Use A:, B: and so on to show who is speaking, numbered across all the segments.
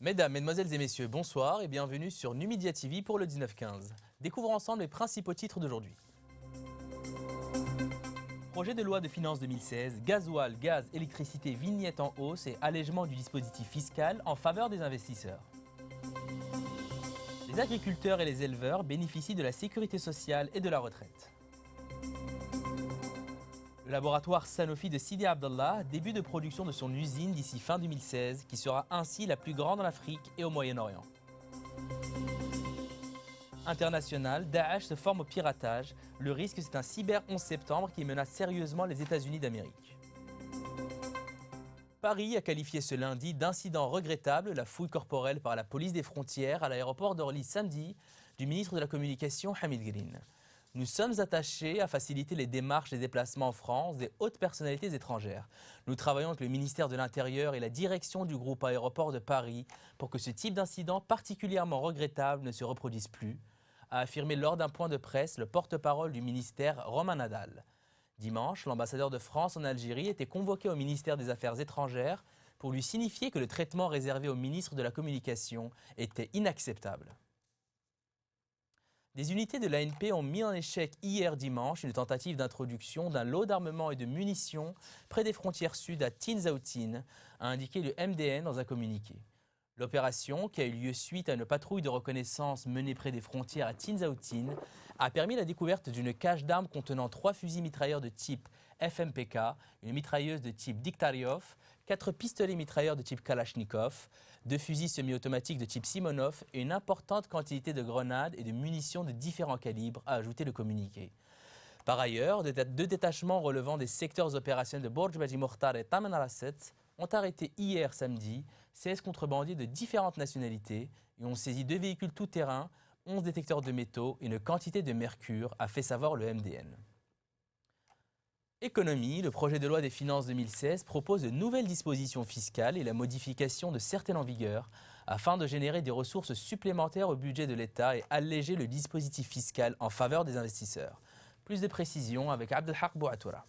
A: Mesdames, Mesdemoiselles et Messieurs, bonsoir et bienvenue sur Numidia TV pour le 19-15. Découvrons ensemble les principaux titres d'aujourd'hui. Projet de loi de finances 2016, gasoil, gaz, électricité, vignette en hausse et allègement du dispositif fiscal en faveur des investisseurs. Les agriculteurs et les éleveurs bénéficient de la sécurité sociale et de la retraite. Le laboratoire Sanofi de Sidi Abdallah début de production de son usine d'ici fin 2016, qui sera ainsi la plus grande en Afrique et au Moyen-Orient. International, Daesh se forme au piratage. Le risque, c'est un cyber 11 septembre qui menace sérieusement les États-Unis d'Amérique. Paris a qualifié ce lundi d'incident regrettable la fouille corporelle par la police des frontières à l'aéroport d'Orly samedi du ministre de la Communication Hamid Green. Nous sommes attachés à faciliter les démarches des déplacements en France des hautes personnalités étrangères. Nous travaillons avec le ministère de l'Intérieur et la direction du groupe Aéroport de Paris pour que ce type d'incident particulièrement regrettable ne se reproduise plus, a affirmé lors d'un point de presse le porte-parole du ministère Romain Nadal. Dimanche, l'ambassadeur de France en Algérie était convoqué au ministère des Affaires étrangères pour lui signifier que le traitement réservé au ministre de la Communication était inacceptable. Des unités de l'ANP ont mis en échec hier dimanche une tentative d'introduction d'un lot d'armement et de munitions près des frontières sud à Tinzaoutine, a indiqué le MDN dans un communiqué. L'opération, qui a eu lieu suite à une patrouille de reconnaissance menée près des frontières à Tinzaoutine, a permis la découverte d'une cache d'armes contenant 3 fusils mitrailleurs de type FMPK, une mitrailleuse de type Diktaryov, 4 pistolets mitrailleurs de type Kalachnikov, 2 fusils semi-automatiques de type Simonov et une importante quantité de grenades et de munitions de différents calibres, a ajouté le communiqué. Par ailleurs, 2 détachements relevant des secteurs opérationnels de Borj Baji Mokhtar et Taman al-Asset ont arrêté hier samedi 16 contrebandiers de différentes nationalités et ont saisi 2 véhicules tout-terrain, 11 détecteurs de métaux et une quantité de mercure, a fait savoir le MDN. Économie, le projet de loi des finances 2016 propose de nouvelles dispositions fiscales et la modification de certaines en vigueur afin de générer des ressources supplémentaires au budget de l'État et alléger le dispositif fiscal en faveur des investisseurs. Plus de précisions avec Abdelhak Bouatoura.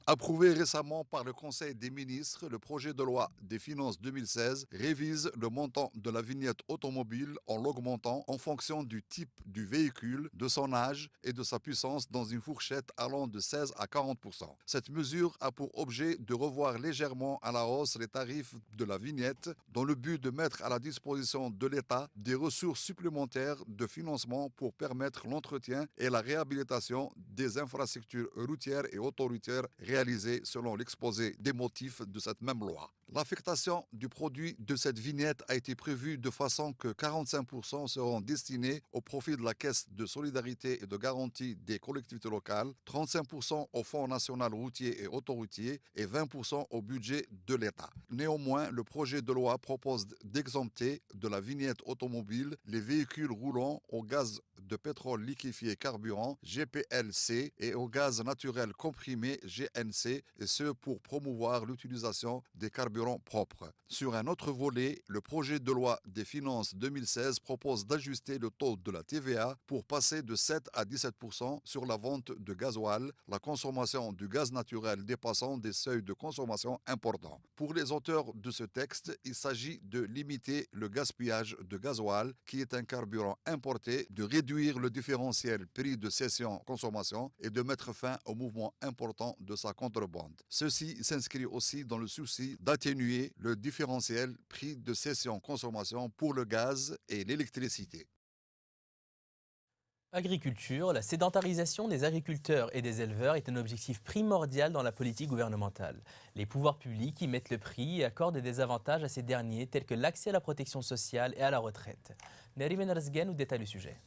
B: Approuvé récemment par le Conseil des ministres, le projet de loi des finances 2016 révise le montant de la vignette automobile en l'augmentant en fonction du type du véhicule, de son âge et de sa puissance dans une fourchette allant de 16 à 40%. Cette mesure a pour objet de revoir légèrement à la hausse les tarifs de la vignette dans le but de mettre à la disposition de l'État des ressources supplémentaires de financement pour permettre l'entretien et la réhabilitation des infrastructures routières et autoroutières réalisé selon l'exposé des motifs de cette même loi. L'affectation du produit de cette vignette a été prévue de façon que 45% seront destinés au profit de la Caisse de solidarité et de garantie des collectivités locales, 35% au Fonds national routier et autoroutier et 20% au budget de l'État. Néanmoins, le projet de loi propose d'exempter de la vignette automobile les véhicules roulant au gaz de pétrole liquéfié carburant GPLC et au gaz naturel comprimé GNC, et ce pour promouvoir l'utilisation des carburants propres. Sur un autre volet, le projet de loi des finances 2016 propose d'ajuster le taux de la TVA pour passer de 7 à 17% sur la vente de gasoil, la consommation du gaz naturel dépassant des seuils de consommation importants. Pour les auteurs de ce texte, il s'agit de limiter le gaspillage de gasoil, qui est un carburant importé, de réduire le différentiel prix de cession-consommation et de mettre fin au mouvement important de sa contrebande. Ceci s'inscrit aussi dans le souci d'atténuer le différentiel prix de cession-consommation pour le gaz et l'électricité.
A: Agriculture, la sédentarisation des agriculteurs et des éleveurs est un objectif primordial dans la politique gouvernementale. Les pouvoirs publics y mettent le prix et accordent des avantages à ces derniers, tels que l'accès à la protection sociale et à la retraite. Nerimen Razgen nous détaille le sujet.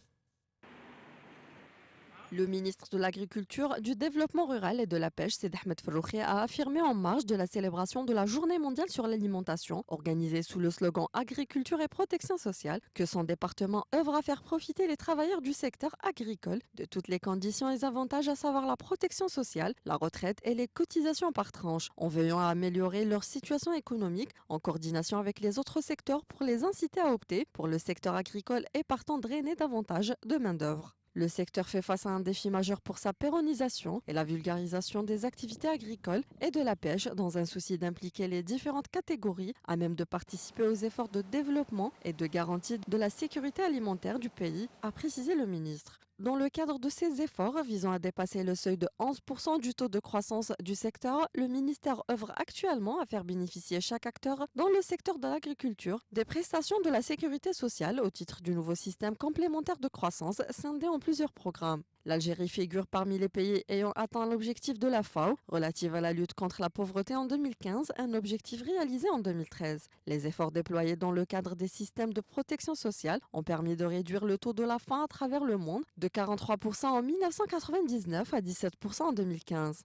C: Le ministre de l'Agriculture, du Développement rural et de la Pêche, Seydi Ahmed Ferroukhi, a affirmé en marge de la célébration de la Journée mondiale sur l'alimentation, organisée sous le slogan Agriculture et protection sociale, que son département œuvre à faire profiter les travailleurs du secteur agricole de toutes les conditions et avantages, à savoir la protection sociale, la retraite et les cotisations par tranche, en veillant à améliorer leur situation économique en coordination avec les autres secteurs pour les inciter à opter pour le secteur agricole et partant drainer davantage de main-d'œuvre. Le secteur fait face à un défi majeur pour sa pérennisation et la vulgarisation des activités agricoles et de la pêche dans un souci d'impliquer les différentes catégories à même de participer aux efforts de développement et de garantie de la sécurité alimentaire du pays, a précisé le ministre. Dans le cadre de ces efforts visant à dépasser le seuil de 11% du taux de croissance du secteur, le ministère œuvre actuellement à faire bénéficier chaque acteur dans le secteur de l'agriculture des prestations de la sécurité sociale au titre du nouveau système complémentaire de croissance scindé en plusieurs programmes. L'Algérie figure parmi les pays ayant atteint l'objectif de la FAO relative à la lutte contre la pauvreté en 2015, un objectif réalisé en 2013. Les efforts déployés dans le cadre des systèmes de protection sociale ont permis de réduire le taux de la faim à travers le monde de 43% en 1999 à 17% en 2015.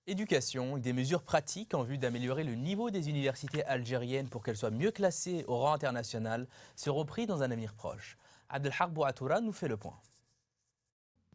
A: Éducation, des mesures pratiques en vue d'améliorer le niveau des universités algériennes pour qu'elles soient mieux classées au rang international seront prises dans un avenir proche. Abdelhak Bouatoura nous fait le point.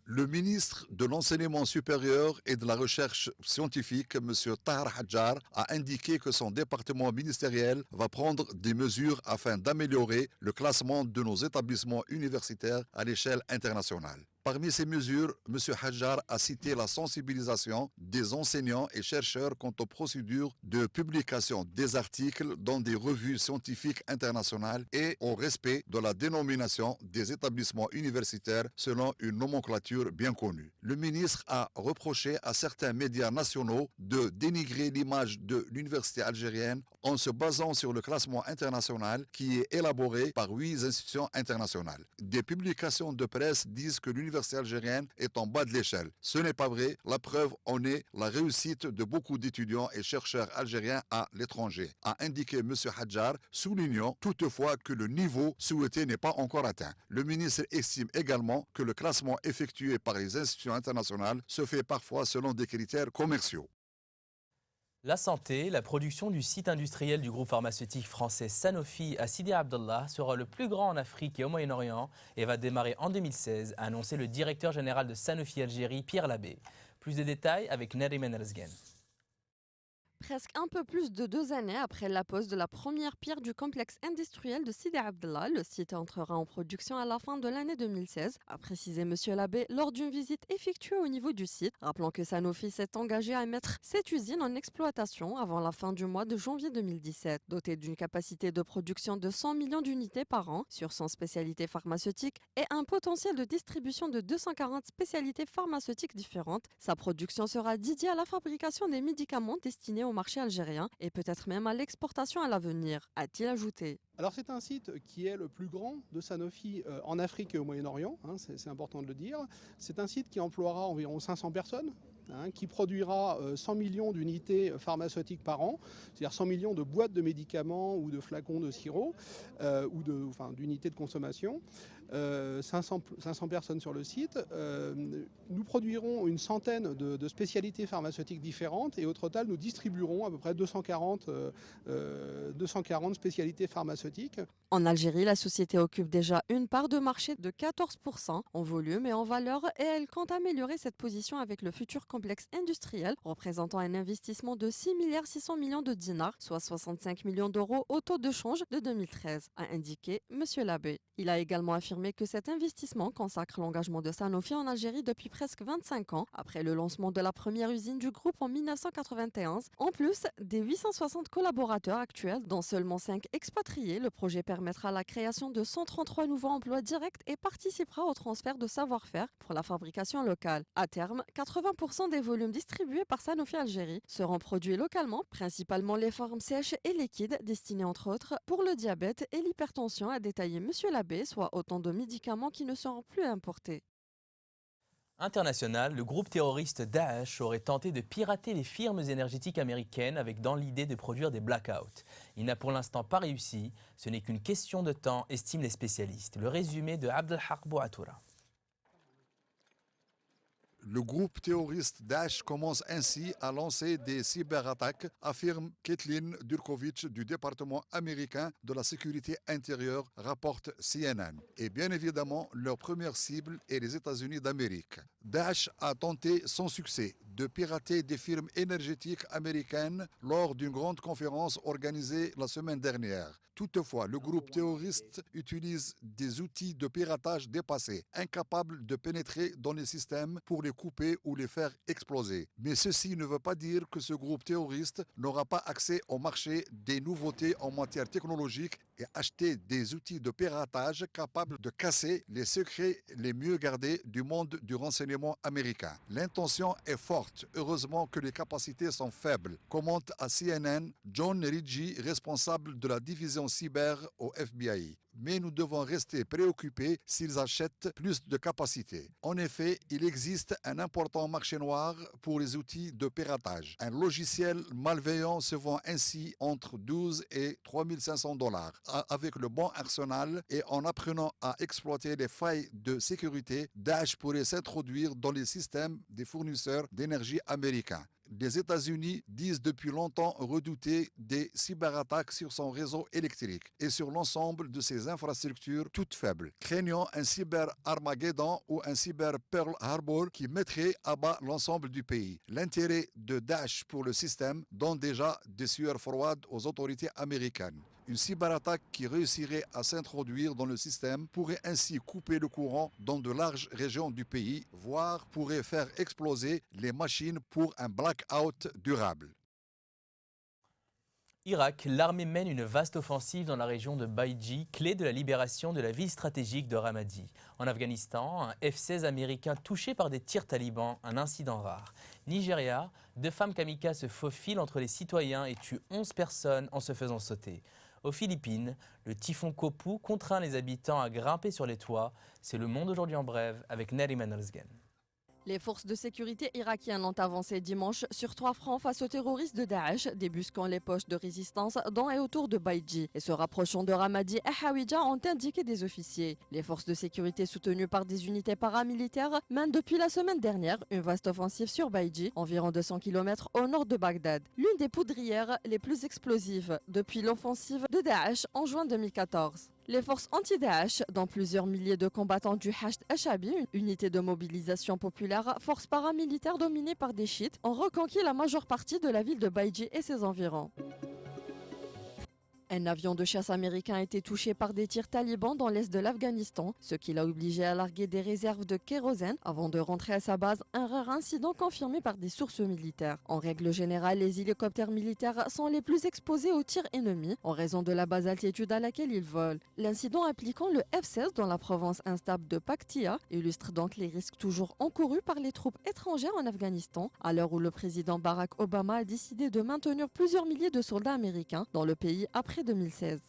B: Le ministre de l'Enseignement supérieur et de la Recherche scientifique, M. Tahar Hadjar, a indiqué que son département ministériel va prendre des mesures afin d'améliorer le classement de nos établissements universitaires à l'échelle internationale. Parmi ces mesures, M. Hadjar a cité la sensibilisation des enseignants et chercheurs quant aux procédures de publication des articles dans des revues scientifiques internationales et au respect de la dénomination des établissements universitaires selon une nomenclature bien connue. Le ministre a reproché à certains médias nationaux de dénigrer l'image de l'université algérienne en se basant sur le classement international qui est élaboré par 8 institutions internationales. Des publications de presse disent que l'université algérienne est en bas de l'échelle. Ce n'est pas vrai. La preuve en est la réussite de beaucoup d'étudiants et chercheurs algériens à l'étranger, a indiqué M. Hadjar, soulignant toutefois que le niveau souhaité n'est pas encore atteint. Le ministre estime également que le classement effectué par les institutions internationales se fait parfois selon des critères commerciaux.
A: La santé, la production du site industriel du groupe pharmaceutique français Sanofi à Sidi Abdallah sera le plus grand en Afrique et au Moyen-Orient et va démarrer en 2016, a annoncé le directeur général de Sanofi Algérie, Pierre Labbé. Plus de détails avec Neriman Razgen.
C: Presque un peu plus de 2 années après la pose de la première pierre du complexe industriel de Sidi Abdallah, le site entrera en production à la fin de l'année 2016, a précisé M. Labbé lors d'une visite effectuée au niveau du site, rappelant que Sanofi s'est engagé à mettre cette usine en exploitation avant la fin du mois de janvier 2017. Dotée d'une capacité de production de 100 millions d'unités par an sur son spécialité pharmaceutique et un potentiel de distribution de 240 spécialités pharmaceutiques différentes, sa production sera dédiée à la fabrication des médicaments destinés au marché algérien et peut-être même à l'exportation à l'avenir, a-t-il ajouté.
D: Alors c'est un site qui est le plus grand de Sanofi en Afrique et au Moyen-Orient, c'est important de le dire. C'est un site qui emploiera environ 500 personnes, qui produira 100 millions d'unités pharmaceutiques par an, c'est-à-dire 100 millions de boîtes de médicaments ou de flacons de sirop ou d'unités de consommation. 500 personnes sur le site. Nous produirons une centaine de spécialités pharmaceutiques différentes et au total nous distribuerons à peu près 240 spécialités pharmaceutiques.
C: En Algérie, la société occupe déjà une part de marché de 14% en volume et en valeur et elle compte améliorer cette position avec le futur complexe industriel représentant un investissement de 6,6 milliards de dinars, soit 65 millions d'euros au taux de change de 2013, a indiqué M. Labbé. Il a également affirmé que cet investissement consacre l'engagement de Sanofi en Algérie depuis presque 25 ans, après le lancement de la première usine du groupe en 1991. En plus des 860 collaborateurs actuels, dont seulement 5 expatriés, le projet permettra la création de 133 nouveaux emplois directs et participera au transfert de savoir-faire pour la fabrication locale. À terme, 80% des volumes distribués par Sanofi Algérie seront produits localement, principalement les formes sèches et liquides destinées entre autres pour le diabète et l'hypertension, a détaillé M. Labbé, soit autant de médicaments qui ne seront plus importés.
A: International, le groupe terroriste Daesh aurait tenté de pirater les firmes énergétiques américaines avec dans l'idée de produire des blackouts. Il n'a pour l'instant pas réussi, ce n'est qu'une question de temps, estiment les spécialistes. Le résumé de Abdelhak Bouatoura.
B: Le groupe terroriste Daesh commence ainsi à lancer des cyberattaques, affirme Kathleen Durkovich du département américain de la sécurité intérieure, rapporte CNN. Et bien évidemment, leur première cible est les États-Unis d'Amérique. Daesh a tenté sans succès de pirater des firmes énergétiques américaines lors d'une grande conférence organisée la semaine dernière. Toutefois, le groupe terroriste utilise des outils de piratage dépassés, incapables de pénétrer dans les systèmes pour les couper ou les faire exploser. Mais ceci ne veut pas dire que ce groupe terroriste n'aura pas accès au marché des nouveautés en matière technologique et acheter des outils de piratage capables de casser les secrets les mieux gardés du monde du renseignement américain. L'intention est forte, heureusement que les capacités sont faibles, commente à CNN John Ridgey, responsable de la division cyber au FBI. Mais nous devons rester préoccupés s'ils achètent plus de capacités. En effet, il existe un important marché noir pour les outils de piratage. Un logiciel malveillant se vend ainsi entre 12 et 3 500 $. Avec le bon arsenal et en apprenant à exploiter les failles de sécurité, Daesh pourrait s'introduire dans les systèmes des fournisseurs d'énergie américains. Les États-Unis disent depuis longtemps redouter des cyberattaques sur son réseau électrique et sur l'ensemble de ses infrastructures toutes faibles, craignant un cyber-Armageddon ou un cyber-Pearl Harbor qui mettrait à bas l'ensemble du pays. L'intérêt de Daesh pour le système donne déjà des sueurs froides aux autorités américaines. Une cyberattaque qui réussirait à s'introduire dans le système pourrait ainsi couper le courant dans de larges régions du pays, voire pourrait faire exploser les machines pour un blackout durable.
A: Irak, l'armée mène une vaste offensive dans la région de Baïdji, clé de la libération de la ville stratégique de Ramadi. En Afghanistan, un F-16 américain touché par des tirs talibans, un incident rare. Nigeria, 2 femmes kamikazes se faufilent entre les citoyens et tuent 11 personnes en se faisant sauter. Aux Philippines, le typhon Kopu contraint les habitants à grimper sur les toits. C'est Le Monde aujourd'hui en brève avec Neriman Rizgen.
C: Les forces de sécurité irakiennes ont avancé dimanche sur 3 fronts face aux terroristes de Daesh, débusquant les poches de résistance dans et autour de Baïdji et se rapprochant de Ramadi et Hawija, ont indiqué des officiers. Les forces de sécurité soutenues par des unités paramilitaires mènent depuis la semaine dernière une vaste offensive sur Baïdji, environ 200 km au nord de Bagdad. L'une des poudrières les plus explosives depuis l'offensive de Daesh en juin 2014. Les forces anti-Daesh, dont plusieurs milliers de combattants du Hashd al-Shabi, une unité de mobilisation populaire, force paramilitaire dominée par des chiites, ont reconquis la majeure partie de la ville de Baïdji et ses environs. Un avion de chasse américain a été touché par des tirs talibans dans l'est de l'Afghanistan, ce qui l'a obligé à larguer des réserves de kérosène avant de rentrer à sa base, un rare incident confirmé par des sources militaires. En règle générale, les hélicoptères militaires sont les plus exposés aux tirs ennemis en raison de la basse altitude à laquelle ils volent. L'incident impliquant le F-16 dans la province instable de Paktia illustre donc les risques toujours encourus par les troupes étrangères en Afghanistan, à l'heure où le président Barack Obama a décidé de maintenir plusieurs milliers de soldats américains dans le pays après 2016.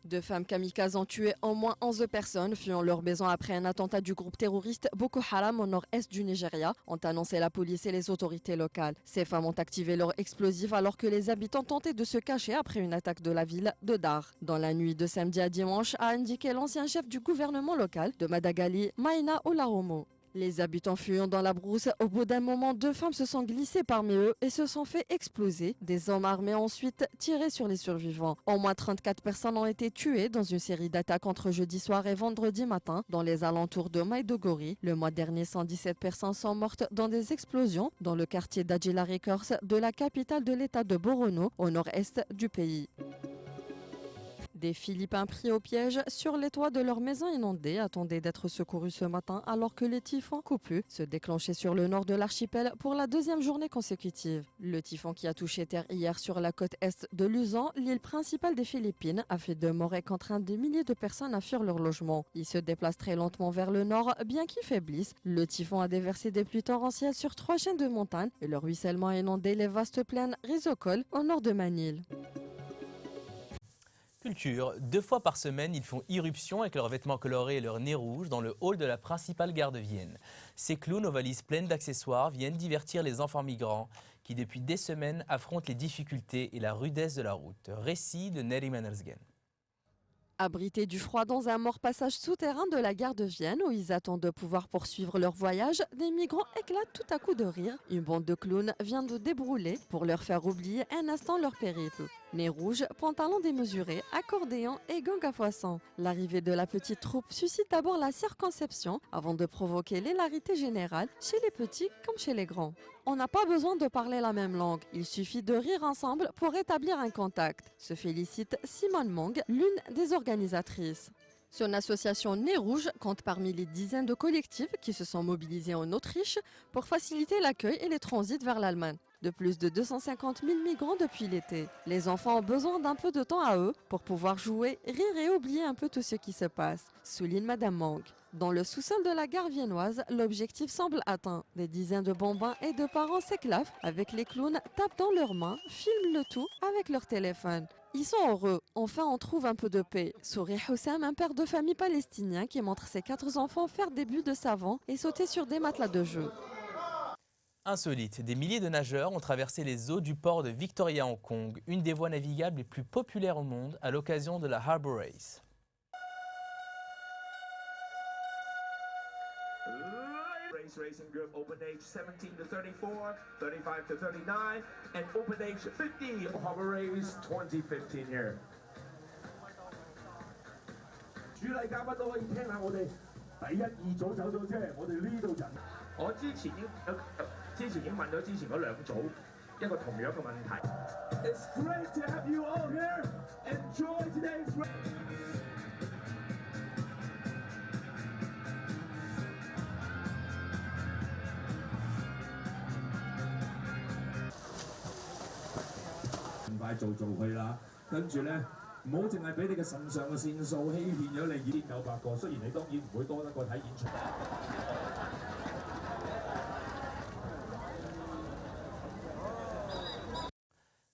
C: 2 femmes kamikazes ont tué au moins 11 personnes, fuyant leur maison après un attentat du groupe terroriste Boko Haram au nord-est du Nigeria, ont annoncé la police et les autorités locales. Ces femmes ont activé leurs explosifs alors que les habitants tentaient de se cacher après une attaque de la ville de Dar. Dans la nuit de samedi à dimanche, a indiqué l'ancien chef du gouvernement local de Madagali, Maïna Olaromo. Les habitants fuyant dans la brousse, au bout d'un moment, 2 femmes se sont glissées parmi eux et se sont fait exploser. Des hommes armés ont ensuite tiré sur les survivants. Au moins 34 personnes ont été tuées dans une série d'attaques entre jeudi soir et vendredi matin dans les alentours de Maiduguri. Le mois dernier, 117 personnes sont mortes dans des explosions dans le quartier d'Adjila Records de la capitale de l'état de Borono, au nord-est du pays. Des Philippins pris au piège sur les toits de leur maison inondée attendaient d'être secourus ce matin alors que le typhon Kopu se déclenchait sur le nord de l'archipel pour la 2e journée consécutive. Le typhon qui a touché terre hier sur la côte est de Luzon, l'île principale des Philippines, a fait 2 morts et contraint des milliers de personnes à fuir leur logement. Il se déplace très lentement vers le nord, bien qu'il faiblisse. Le typhon a déversé des pluies torrentielles sur 3 chaînes de montagnes et le ruissellement a inondé les vastes plaines rizocoles au nord de Manille.
A: Culture, 2 fois par semaine, ils font irruption avec leurs vêtements colorés et leur nez rouge dans le hall de la principale gare de Vienne. Ces clowns aux valises pleines d'accessoires viennent divertir les enfants migrants qui depuis des semaines affrontent les difficultés et la rudesse de la route. Récit de Neriman Rizgen.
C: Abrités du froid dans un mort passage souterrain de la gare de Vienne où ils attendent de pouvoir poursuivre leur voyage, des migrants éclatent tout à coup de rire. Une bande de clowns vient de débrouler pour leur faire oublier un instant leur périple. Nez rouge, pantalon démesuré, accordéon et gang à poisson. L'arrivée de la petite troupe suscite d'abord la circonception avant de provoquer l'hilarité générale chez les petits comme chez les grands. On n'a pas besoin de parler la même langue, il suffit de rire ensemble pour établir un contact, se félicite Simone Mong, l'une des organisatrices. Son association Nez Rouge compte parmi les dizaines de collectifs qui se sont mobilisés en Autriche pour faciliter l'accueil et les transits vers l'Allemagne. De plus de 250 000 migrants depuis l'été. Les enfants ont besoin d'un peu de temps à eux pour pouvoir jouer, rire et oublier un peu tout ce qui se passe, souligne Madame Mang. Dans le sous-sol de la gare viennoise, l'objectif semble atteint. Des dizaines de bambins et de parents s'éclavent avec les clowns, tapent dans leurs mains, filment le tout avec leur téléphone. Ils sont heureux, enfin on trouve un peu de paix. Sourit Houssam, un père de famille palestinien qui montre ses 4 enfants faire des bulles de savon et sauter sur des matelas de jeu.
A: Insolite, des milliers de nageurs ont traversé les eaux du port de Victoria, Hong Kong, une des voies navigables les plus populaires au monde, à l'occasion de la Harbour Race.
E: Racing group, open age 17 to 34, 35 to 39, and open age 50. Harbour Race 2015 here. 主禮嘉賓都可以聽下我哋第一、二組走咗啫，我哋呢度人。我之前已經問咗之前嗰兩組一個同樣嘅問題。It's great to have you all here. Enjoy today's race. 快做去啦，跟住咧唔好淨係俾你嘅腎上嘅腺素欺騙咗你，900個，雖然你當然唔會多得過睇演唱。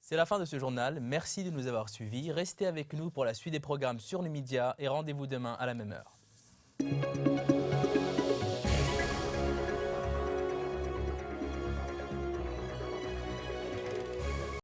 A: C'est la fin de ce journal. Merci de nous avoir suivis. Restez avec nous pour la suite des programmes sur les médias et rendez-vous demain à la même heure.